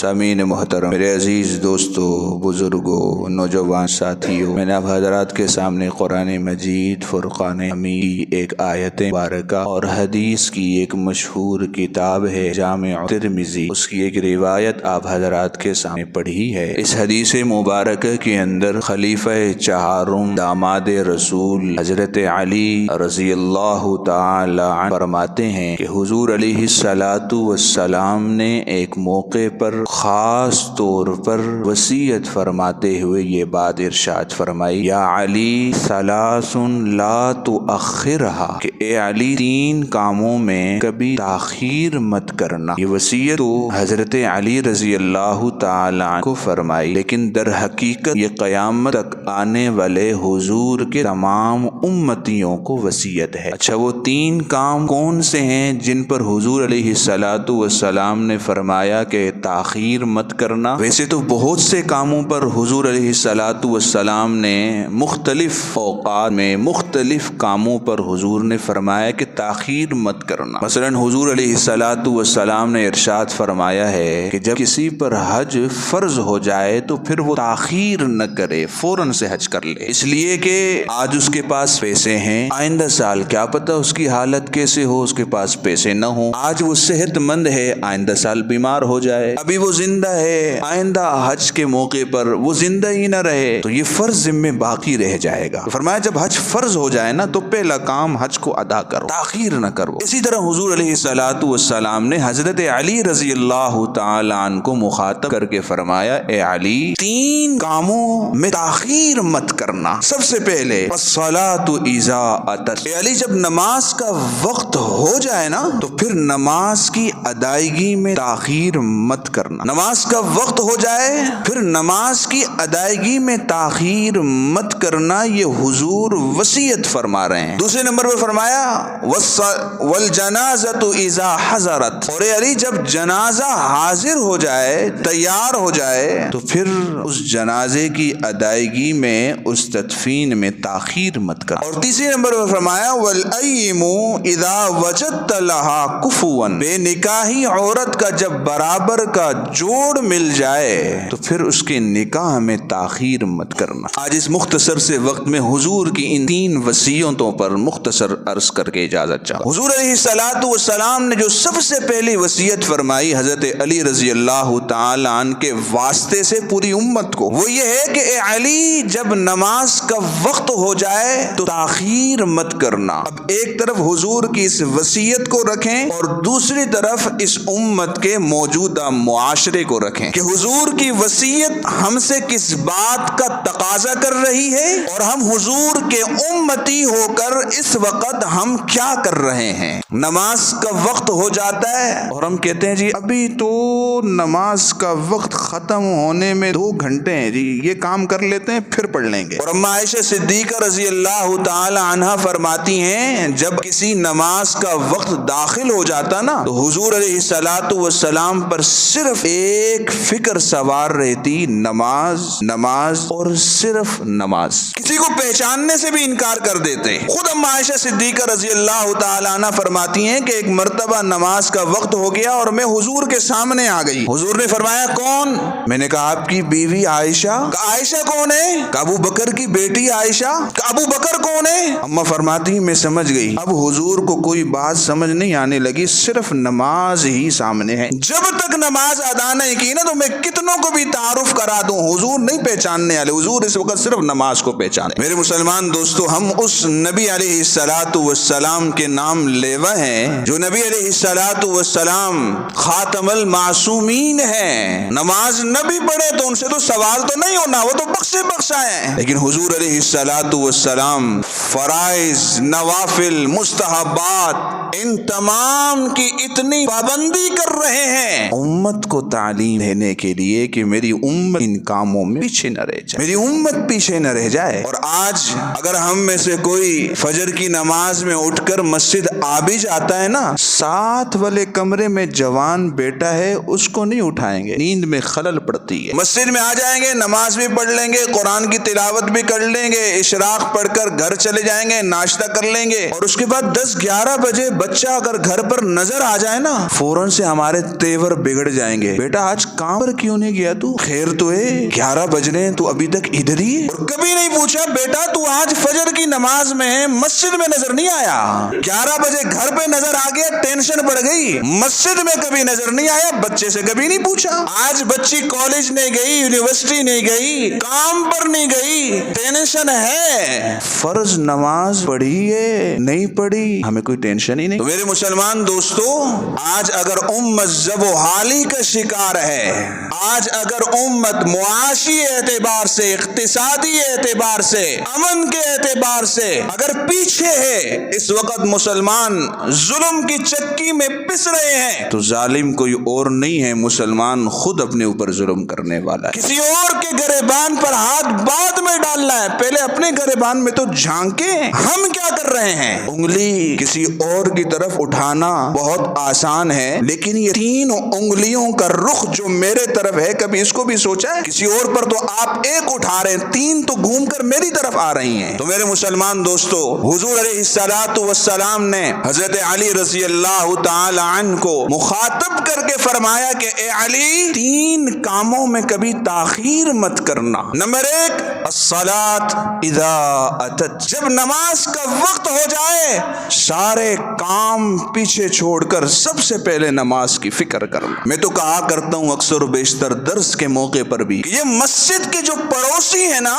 سامعین محترم، میرے عزیز دوستو، بزرگوں، نوجوان ساتھیوں، میں نے اب حضرات کے سامنے قرآن مجید فرقان حمید کی ایک آیت مبارکہ اور حدیث کی ایک مشہور کتاب ہے جامع ترمذی، اس کی ایک روایت آپ حضرات کے سامنے پڑھی ہے۔ اس حدیث مبارکہ کے اندر خلیفہ چہارم داماد رسول حضرت علی رضی اللہ تعالی عنہ فرماتے ہیں کہ حضور علیہ الصلاۃ والسلام نے ایک موقع پر خاص طور پر وصیت فرماتے ہوئے یہ بات ارشاد فرمائی، یا علی ثلاث لا تؤخرها، کہ اے علی تین کاموں میں کبھی تاخیر مت کرنا۔ یہ وصیت تو حضرت علی رضی اللہ تعالی عنہ کو فرمائی، لیکن در حقیقت یہ قیامت تک آنے والے حضور کے تمام امتیوں کو وصیت ہے۔ اچھا، وہ تین کام کون سے ہیں جن پر حضور علیہ الصلاۃ والسلام نے فرمایا کہ تاخیر مت کرنا؟ ویسے تو بہت سے کاموں پر حضور علیہ الصلاۃ والسلام نے مختلف اوقات میں مختلف کاموں پر حضور نے فرمایا کہ تاخیر مت کرنا۔ مثلا حضور علیہ الصلاۃ والسلام نے ارشاد فرمایا ہے کہ جب کسی پر حج فرض ہو جائے تو پھر وہ تاخیر نہ کرے، فوراً سے حج کر لے، اس لیے کہ آج اس کے پاس پیسے ہیں، آئندہ سال کیا پتہ اس کی حالت کیسے ہو، اس کے پاس پیسے نہ ہو۔ آج وہ صحت مند ہے، آئندہ سال بیمار ہو جائے، ابھی وہ زندہ ہے، آئندہ حج کے موقع پر وہ زندہ ہی نہ رہے تو یہ فرض ذمہ باقی رہ جائے گا۔ فرمایا جب حج فرض ہو جائے نا تو پہلا کام حج کو ادا کرو، تاخیر نہ کرو۔ اسی طرح حضور علیہ الصلاۃ والسلام نے حضرت علی رضی اللہ تعالی عنہ کو مخاطب کر کے فرمایا، اے علی تین کاموں میں تاخیر مت کرنا۔ سب سے پہلے الصلاۃ اذا اتت، اے علی جب نماز کا وقت ہو جائے نا تو پھر نماز کی ادائیگی میں تاخیر مت کرنا۔ نماز کا وقت ہو جائے پھر نماز کی ادائیگی میں تاخیر مت کرنا، یہ حضور وصیت فرما رہے ہیں۔ دوسرے نمبر پر فرمایا والجنازۃ اذا حضرت، اور اے علی جب جنازہ حاضر ہو جائے، تیار ہو جائے تو پھر اس جنازے کی ادائیگی میں، اس تدفین میں تاخیر مت کر۔ اور تیسرے نمبر پر فرمایا والأیم اذا وجدت لها کفوا، بے نکاحی عورت کا جب برابر کا جوڑ مل جائے تو پھر اس کے نکاح میں تاخیر مت کرنا۔ آج اس مختصر سے وقت میں حضور کی ان تین وصیتوں پر مختصر عرض کر کے اجازت چاہوں۔ حضور علیہ الصلاۃ والسلام نے جو سب سے پہلی وصیت فرمائی حضرت علی رضی اللہ تعالی عنہ کے واسطے سے پوری امت کو، وہ یہ ہے کہ اے علی جب نماز کا وقت ہو جائے تو تاخیر مت کرنا۔ اب ایک طرف حضور کی اس وصیت کو رکھیں اور دوسری طرف اس امت کے موجودہ معاشرے کو رکھیں کہ حضور کی وصیت ہم سے کس بات کا تقاضا کر رہی ہے اور ہم حضور کے امتی ہو کر اس وقت ہم کیا کر رہے ہیں۔ نماز کا وقت ہو جاتا ہے اور ہم کہتے ہیں جی ابھی تو نماز کا وقت ختم ہونے میں 2 گھنٹے ہیں، جی یہ کام کر لیتے ہیں پھر پڑھ لیں گے۔ اور اما عائشہ صدیقہ رضی اللہ تعالی عنہا فرماتی ہیں جب کسی نماز کا وقت داخل ہو جاتا نا تو حضور علیہ الصلاۃ والسلام پر صرف ایک فکر سوار رہتی، نماز نماز اور صرف نماز۔ کسی کو پہچاننے سے بھی انکار کر دیتے۔ خود اما عائشہ صدیقہ رضی اللہ تعالی عنہ فرماتی ہیں کہ ایک مرتبہ نماز کا وقت ہو گیا اور میں حضور کے سامنے آ گئی۔ حضور نے فرمایا کون؟ میں نے کہا آپ کی بیوی عائشہ۔ کہا عائشہ کون ہے؟ کہا ابو بکر کی بیٹی عائشہ۔ کہا ابو بکر کون ہے؟ اما فرماتی میں سمجھ گئی۔ اب حضور کو کوئی بات سمجھ نہیں آنے لگی، صرف نماز ہی سامنے ہے۔ جب تک نماز ادا نہیں کی نا تو میں کتنوں کو بھی تعارف کرا دوں، حضور نہیں پہچاننے والے، حضور اس وقت صرف نماز کو پہچانے۔ میرے مسلمان دوستو، ہم اس نبی علیہ الصلاۃ والسلام کے نام لیوا ہیں جو نبی علیہ الصلاۃ والسلام خاتم المعصومین ہیں۔ نماز نہ بھی پڑھے تو ان سے تو سوال تو نہیں ہونا، وہ تو بخشے بخشا ہیں، لیکن حضور علیہ الصلاۃ والسلام فرائض، نوافل، مستحبات، ان تمام کی اتنی پابندی کر رہے ہیں امت کو تعلیم دینے کے لیے کہ میری امت ان کاموں میں پیچھے نہ رہ جائے، میری امت پیچھے نہ رہ جائے۔ اور آج اگر ہم میں سے کوئی فجر کی نماز میں اٹھ کر مسجد آ بھی جاتا ہے نا، ساتھ والے کمرے میں جوان بیٹا ہے اس کو نہیں اٹھائیں گے، نیند میں خلل پڑتی ہے۔ مسجد میں آ جائیں گے، نماز بھی پڑھ لیں گے، قرآن کی تلاوت بھی کر لیں گے، اشراق پڑھ کر گھر چلے جائیں گے، ناشتہ کر لیں گے، اور اس کے بعد 10-11 بجے بچہ اگر گھر پر نظر آ جائے نا، فوراً سے ہمارے تیور بگڑ جائیں گے۔ بیٹا آج کام پر کیوں نہیں گیا تو؟ خیر تو ہے، 11 بج رہے ہیں تو ابھی تک ادھر ہی ہے۔ اور کبھی نہیں پوچھا بیٹا تو آج فجر کی نماز میں مسجد میں نظر نہیں آیا، 11 بجے گھر پہ نظر آ گیا، ٹینشن پڑ گئی، مسجد میں کبھی نظر نہیں آیا، بچے سے کبھی نہیں پوچھا۔ آج بچی کالج نہیں گئی، یونیورسٹی نہیں گئی، کام پر نہیں گئی، ٹینشن ہے۔ فرض نماز پڑھی ہے نہیں پڑھی ہمیں کوئی ٹینشن ہی نہیں۔ تو میرے مسلمان دوستو، آج اگر امت ذب و حالی کا شکار ہے، آج اگر امت معاشی اعتبار سے، اقتصادی اعتبار سے، امن کے اعتبار سے اگر پیچھے ہے، اس وقت مسلمان ظلم کی چکی میں پس رہے ہیں، تو ظالم کوئی اور نہیں ہے، مسلمان خود اپنے اوپر ظلم کرنے والا ہے۔ کسی اور کے گریبان پر ہاتھ بعد میں ڈالنا ہے، پہلے اپنے گریبان میں تو جھانکیں ہم کیا کر رہے ہیں۔ انگلی کسی اور کی طرف اٹھانا بہت آسان ہے، لیکن یہ 3 انگلیوں کا رخ جو میرے طرف ہے، کبھی اس کو بھی سوچا ہے؟ کسی اور پر تو آپ 1 اٹھا رہے ہیں، 3 تو گھوم کر میری طرف آ رہی ہیں۔ تو میرے مسلمان دوستو، حضور علیہ السلام نے حضرت علی رضی اللہ تعالی عنہ کو مخاطب کر کے فرمایا کہ اے علی، 3 کاموں میں کبھی تاخیر مت کرنا۔ نمبر 1، الصلاۃ اذا اتت، جب نماز کا وقت ہو جائے سارے کام پیچھے چھوڑ کر سب سے پہلے نماز کی فکر کرنا۔ میں تو کہا کرتا ہوں اکثر و بیشتر درس کے موقع پر بھی کہ یہ مسجد کے جو پڑوسی ہیں نا،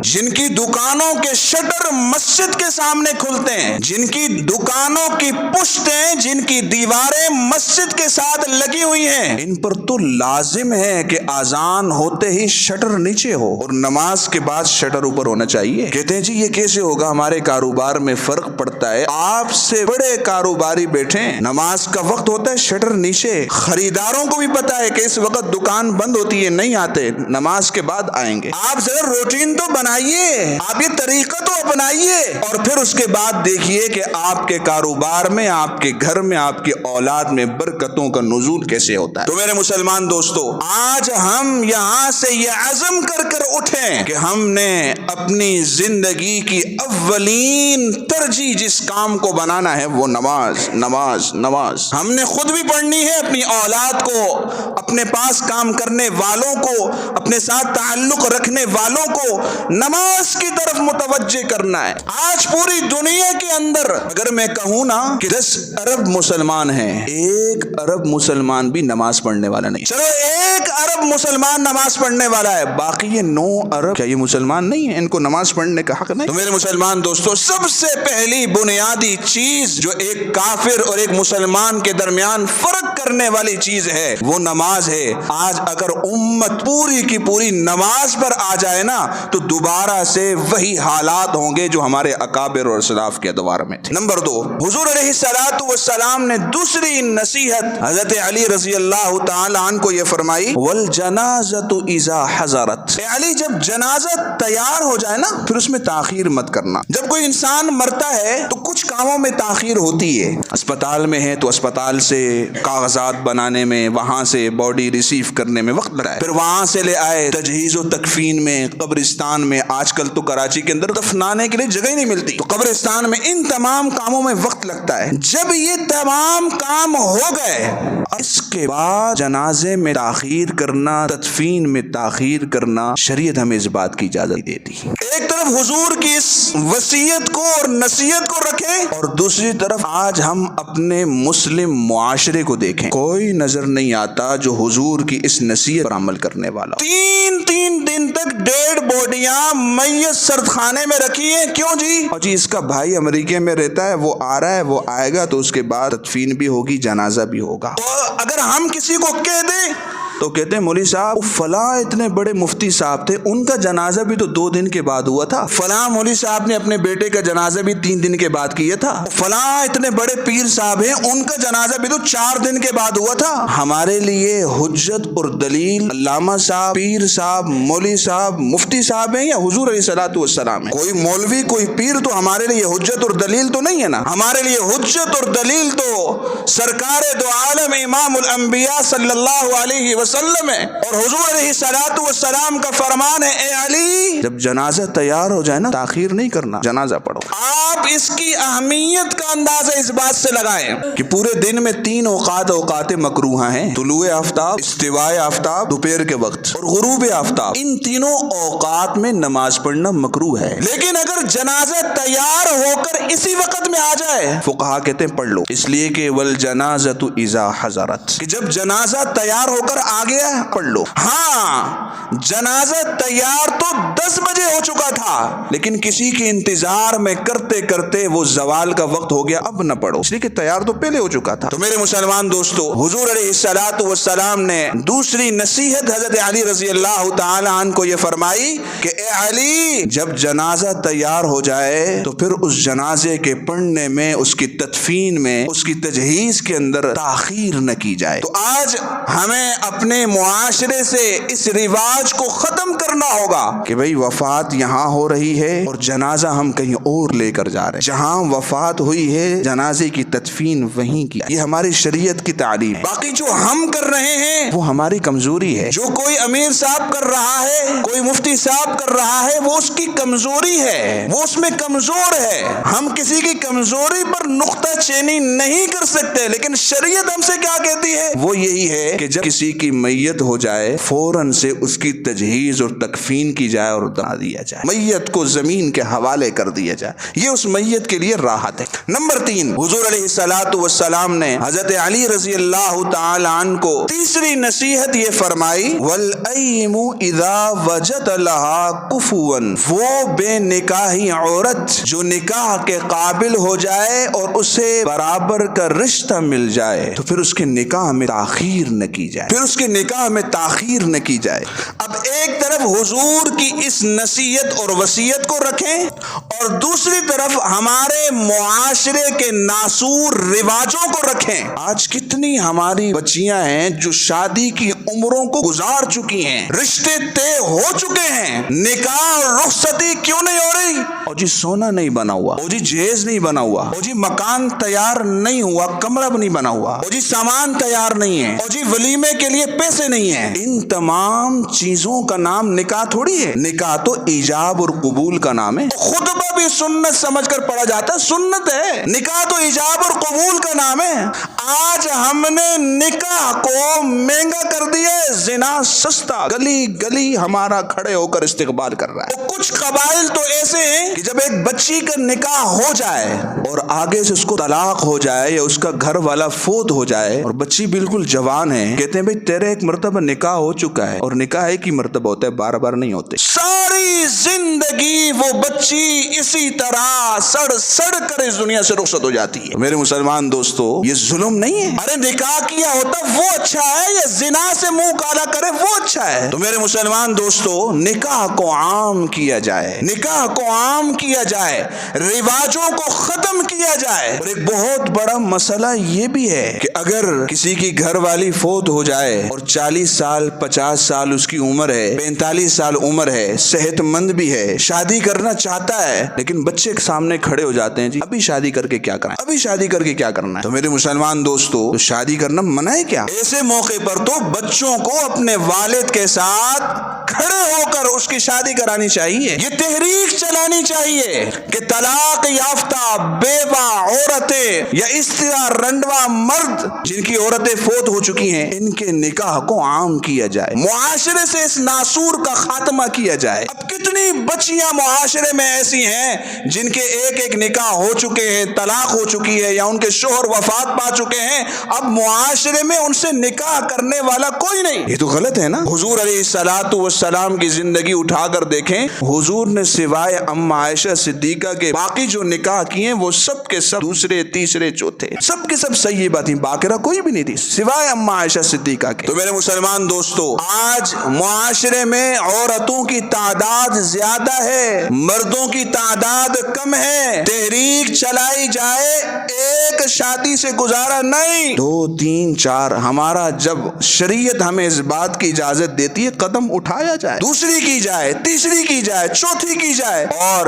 جن کی دکانوں کے شٹر مسجد کے سامنے کھلتے ہیں، جن کی دکانوں کی پشتیں، جن کی دیواریں مسجد کے ساتھ لگی ہوئی ہیں، ان پر تو لازم ہے کہ اذان ہوتے ہی شٹر نیچے ہو اور نماز کے بعد شٹر اوپر ہونا چاہیے۔ کہتے ہیں جی یہ کیسے ہوگا، ہمارے کاروبار میں فرق پڑتا ہے۔ آپ سے بڑے کاروباری بیٹھے، نماز کا وقت ہوتا ہے شٹر نیچے، خریداروں کو بھی پتا ہے کہ اس وقت دکان بند ہوتی ہے، نہیں آتے، نماز کے بعد آئیں گے۔ آپ ذرا روٹین تو بنائیے، آپ یہ طریقہ تو اپنائیے، اور پھر اس کے بعد دیکھیے کہ آپ کے کاروبار میں، آپ کے گھر میں، آپ کی اولاد میں برکتوں کا نزول کیسے ہوتا ہے۔ تو میرے مسلمان دوستو، آج ہم یہاں سے یہ عزم کر کر اٹھیں کہ ہم نے اپنی زندگی کی اولین ترجیح جس کام کو بنانا ہے وہ نماز، نماز، نماز۔ ہم نے خود بھی پڑھنی ہے، اپنی اولاد کو، اپنے پاس کام کرنے والوں کو، اپنے ساتھ تعلق رکھنے والوں کو نماز کی طرف متوجہ کرنا ہے۔ آج پوری دنیا کے اندر اگر میں کہوں نا کہ 10 ارب مسلمان ہیں، 1 ارب مسلمان بھی نماز پڑھنے والا نہیں۔ چلو 1 ارب مسلمان نماز پڑھنے والا ہے، باقی یہ 9 ارب کیا یہ مسلمان نہیں ہیں؟ ان کو نماز پڑھنے کا حق نہیں؟ تو میرے مسلمان دوستو، سب سے پہلی بنیادی چیز جو ایک کافر اور ایک مسلمان کے درمیان فرق کرنے والی چیز ہے وہ نماز ہے۔ آج اگر امت پوری کی پوری نماز پر آ جائے نا تو دوبارہ سے وہی حالات ہوں گے جو ہمارے اکابر اور اسلاف کے ادوار میں تھے۔ نمبر 2، حضور علیہ السلام نے دوسری نصیحت حضرت علی رضی اللہ تعالی عنہ کو یہ فرمائی، والجنازۃ اذا حضرت، اے علی جب جنازہ تیار ہو جائے نا پھر اس میں تاخیر مت کرنا۔ جب کوئی انسان مرتا ہے تو کچھ کاموں میں تاخیر ہوتی ہے، اسپتال میں ہے تو اسپتال سے کاغذات بنانے میں، وہاں سے باڈی ریسیو کرنے میں وقت لگتا ہے، پھر وہاں سے لے آئے تجہیز و تکفین میں، قبرستان میں، آج کل تو کراچی کے اندر دفنانے کے لیے جگہ ہی نہیں ملتی تو قبرستان میں، ان تمام کاموں میں وقت لگتا ہے۔ جب یہ تمام کام ہو گئے اس کے بعد جنازے میں تاخیر کرنا، تدفین میں تاخیر کرنا، شریعت ہمیں اس بات کی اجازت دیتی۔ ایک طرف حضور کی اس وصیت کو اور نصیحت کو رکھیں اور دوسری طرف آج ہم اپنے مسلم معاشرے کو دیکھیں، کوئی نظر نہیں آتا جو حضور کی اس نصیحت پر عمل کرنے والا۔ 3 دن تک 1.5 باڈیاں میت سرد خانے میں رکھی ہیں، کیوں جی؟ اور جی اس کا بھائی امریکہ میں رہتا ہے، وہ آ رہا ہے، وہ آئے گا تو اس کے بعد تدفین بھی ہوگی، جنازہ بھی ہوگا۔ اور اگر ہم کسی کو کہہ دیں تو کہتے ہیں مولوی صاحب فلاں اتنے بڑے مفتی صاحب تھے, ان کا جنازہ بھی تو 2 دن کے بعد ہوا تھا, فلاں مولوی صاحب نے اپنے بیٹے کا جنازہ بھی 3 دن کے بعد کیا تھا, فلاں اتنے بڑے پیر صاحب ہیں ان کا جنازہ بھی تو 4 دن کے بعد ہوا تھا. ہمارے لیے حجت اور دلیل علامہ صاحب, پیر صاحب, مولوی صاحب, مفتی صاحب ہیں یا حضور علیہ الصلوۃ والسلام ہیں؟ کوئی مولوی کوئی پیر تو ہمارے لیے حجت اور دلیل تو نہیں ہے نا. ہمارے لیے حجت اور دلیل تو سرکار دو عالم امام الانبیاء صلی اللہ علیہ وسلم ہے, اور حضور علیہ الصلوۃ والسلام کا فرمان ہے اے علی جب جنازہ تیار ہو جائے نا تاخیر نہیں کرنا, جنازہ پڑھو. آپ اس کی اہمیت کا اندازہ اس بات سے لگائیں کہ پورے دن میں 3 اوقات مکروہ ہیں, طلوع آفتاب, استواء آفتاب دوپہر کے وقت, اور غروب آفتاب. ان تینوں اوقات میں نماز پڑھنا مکروہ ہے, لیکن اگر جنازہ تیار ہو کر اسی وقت میں آ جائے فقہا کہتے ہیں پڑھ لو, اس لیے کہ والجنازۃ اذا حضرت, کہ جب جنازہ تیار ہو کر آ گیا پڑھ لو. ہاں جنازہ تیار تو 10 بجے ہو چکا تھا, لیکن کسی کے انتظار میں کرتے کرتے وہ زوال کا وقت ہو گیا, اب نہ پڑھو, اس لیے کہ تیار تو پہلے ہو چکا تھا. تو میرے مسلمان دوستو, حضور علیہ الصلوۃ والسلام نے دوسری نصیحت حضرت علی رضی اللہ تعالی عنہ کو یہ فرمائی کہ اے علی جب جنازہ تیار ہو جائے تو پھر اس جنازے کے پڑھنے میں, اس کی تدفین میں, اس کی تجہیز کے اندر تاخیر نہ کی جائے. تو آج ہمیں اپنے معاشرے سے اس رواج کو ختم کرنا ہوگا کہ بھئی وفات یہاں ہو رہی ہے اور جنازہ ہم کہیں اور لے کر جا رہے ہیں, جہاں وفات ہوئی ہے جنازے کی تدفین وہیں کی. یہ ہماری شریعت کی تعلیم ہے. باقی جو ہم کر رہے ہیں وہ ہماری کمزوری ہے. جو کوئی امیر صاحب کر رہا ہے, کوئی مفتی صاحب کر رہا ہے, وہ اس کی کمزوری ہے, وہ اس میں کمزور ہے. ہم کسی کی کمزوری پر نقطہ چینی نہیں کر سکتے, لیکن شریعت ہم سے کیا کہتی ہے وہ یہی ہے کہ جب کسی کی میت ہو جائے فوراً سے اس کی تجہیز اور تکفین کی جائے اور دفنا دیا جائے, میت کو زمین کے حوالے کر دیا جائے. یہ اس میت کے لیے راحت ہے. نمبر 3, حضور علیہ الصلوۃ والسلام نے حضرت علی رضی اللہ تعالی عنہ کو تیسری نصیحت یہ فرمائی والأیم اذا وجد لها کفوا, وہ بے نکاحی عورت جو نکاح کے قابل ہو جائے اور اسے برابر کا رشتہ مل جائے تو پھر اس کے نکاح میں تاخیر نہ کی جائے, پھر اس کے نکاح میں تاخیر نہ کی جائے. اب ایک طرف حضور کی اس نصیحت اور وصیت کو رکھیں اور دوسری طرف ہمارے معاشرے کے ناسور رواجوں کو رکھیں. آج کتنی ہماری بچیاں ہیں جو شادی کی عمروں کو گزار چکی ہیں, رشتے طے ہو چکے ہیں, نکاح اور رخصتی کیوں نہیں ہو رہی؟ اور جی سونا نہیں بنا ہوا, اور جی جہیز نہیں بنا ہوا, اور جی مکان تیار نہیں ہوا, کمرہ بھی نہیں بنا ہوا, اور جی سامان تیار نہیں ہے, اور جی ولیمے کے لیے پیسے نہیں ہیں. ان تمام چیزوں کا نام نکاح تھوڑی ہے. نکاح تو ایجاب اور قبول کا نام ہے. خطبہ بھی سنت سمجھ کر پڑھا جاتا ہے, سنت ہے. نکاح تو ایجاب اور قبول کا نام ہے. آج ہم نے نکاح کو مہنگا کر دیا ہے, زنا سستا, گلی گلی ہمارا کھڑے ہو کر استقبال کر رہا ہے. کچھ قبائل تو ایسے ہیں کہ جب ایک بچی کا نکاح ہو جائے اور آگے سے اس کو طلاق ہو جائے یا اس کا گھر والا فوت ہو جائے اور بچی بالکل جوان ہے, کہتے ہیں بھئی تیرے ایک مرتبہ نکاح ہو چکا ہے, اور نکاح ایک ہی مرتبہ ہوتا ہے, بار بار نہیں ہوتے. ساری زندگی وہ بچی اسی طرح سڑ سڑ کر اس دنیا سے رخصت ہو جاتی ہے. میرے مسلمان دوستو, یہ ظلم نہیں ہے. ارے نکاح کیا ہوتا وہ اچھا ہے یا زنا سے منہ کالا کرے وہ اچھا ہے؟ تو میرے مسلمان دوستو, نکاح کو عام کیا جائے, نکاح کو عام کیا جائے, رواجوں کو ختم کیا جائے. اور ایک بہت بڑا مسئلہ یہ بھی ہے کہ اگر کسی کی گھر والی فوت ہو جائے اور 40 سال 50 سال اس کی عمر ہے, 45 سال عمر ہے, صحت مند بھی ہے, شادی کرنا چاہتا ہے, لیکن بچے کے سامنے کھڑے ہو جاتے ہیں جی ابھی شادی کر کے کیا کرنا ہے, ابھی شادی کر کے کیا کرنا ہے. تو میرے مسلمان دوستو, تو شادی کرنا منع ہے کیا؟ ایسے موقع پر تو بچوں کو اپنے والد کے ساتھ کھڑے ہو کر اس کی شادی کرانی چاہیے. یہ تحریک چلانی چاہیے کہ طلاق یافتہ بیوہ عورتیں یا اس طرح رنڈوا مرد جن کی عورتیں فوت ہو چکی ہیں, ان کے نکاح کو عام کیا جائے, معاشرے سے اس ناسور کا خاتمہ کیا جائے. اب کتنی بچیاں معاشرے میں ایسی ہیں جن کے ایک ایک نکاح ہو چکے ہیں, طلاق ہو چکی ہے یا ان کے شوہر وفات پا چکے ہیں, اب معاشرے میں ان سے نکاح کرنے والا کوئی نہیں. یہ تو غلط ہے نا. حضور علیہ الصلوۃ والسلام کی زندگی اٹھا کر دیکھیں، حضور نے سوائے ام عائشہ صدیقہ کے باقی جو نکاح کیے وہ سب کے سب دوسرے تیسرے چوتھے سب کے سب صحیحہ تھیں، باقرہ کوئی بھی نہیں تھی سوائے ام عائشہ صدیقہ کے۔ تو میرے مسلمان دوستو، آج معاشرے میں عورتوں کی تعداد زیادہ ہے، مردوں کی تعداد کم ہے۔ تحریک چلائی جائے، ایک شادی سے گزارا نہیں، 2 3 4، ہمارا جب شریعت ہمیں اس بات کی اجازت دیتی ہے قدم اٹھایا جائے، دوسری کی جائے، تیسری کی جائے، چوتھی کی جائے، اور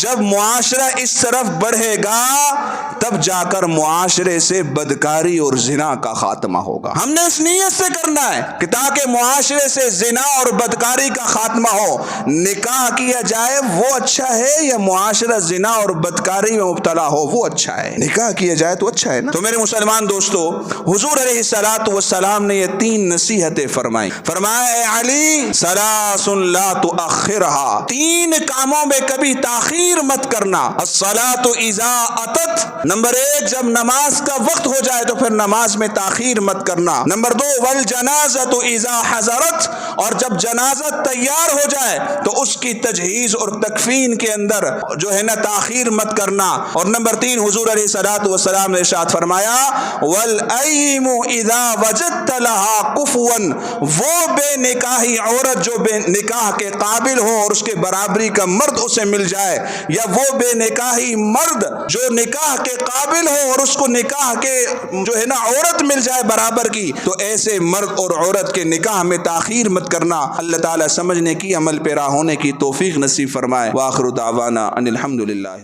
جب معاشرہ اس طرف بڑھے گا تب جا کر معاشرے سے بدکاری اور زنا کا خاتمہ ہوگا۔ ہم نے اس نیت سے کرنا ہے کہ تاکہ معاشرے سے زنا اور بدکاری کا خاتمہ ہو، نکاح کیا جائے وہ اچھا ہے یا معاشرہ زنا اور بدکاری میں مبتلا ہو وہ اچھا ہے؟ نکاح کیا جائے تو اچھا ہے نا۔ تو میرے مسلمان دوستو، حضور علیہ الصلوۃ والسلام نے یہ 3 نصیحتیں فرمائی۔ فرمایا اے علی، ثلاث لا تؤخرها، 3 کاموں میں کبھی تاخیر مت کرنا۔ الصلاۃ اذا اتت، نمبر 1 جب نماز کا وقت ہو جائے تو پھر نماز میں تاخیر مت کرنا۔ نمبر 2 والجنازۃ اذا حضرت، اور جب جنازہ تیار ہو جائے تو اس کی تجہیز اور تکفین کے اندر جو ہے نا تاخیر مت کرنا۔ اور نمبر 3 حضور علیہ الصلوۃ والسلام نے ارشاد فرمایا والأيم اذا وجدت لها كفوا، وہ بے نکاحی عورت جو بے نکاح کے قابل ہو اور اس کے برابری کا مرد اسے مل جائے، یا وہ بے نکاحی مرد جو نکاح کے قابل ہو اور اس کو نکاح کے جو ہے نا عورت مل جائے برابر کی، تو ایسے مرد اور عورت کے نکاح میں تاخیر مت کرنا۔ اللہ تعالیٰ سمجھنے کی، عمل پیرا ہونے کی توفیق نصیب فرمائے۔ وآخر دعوانا ان الحمد للہ۔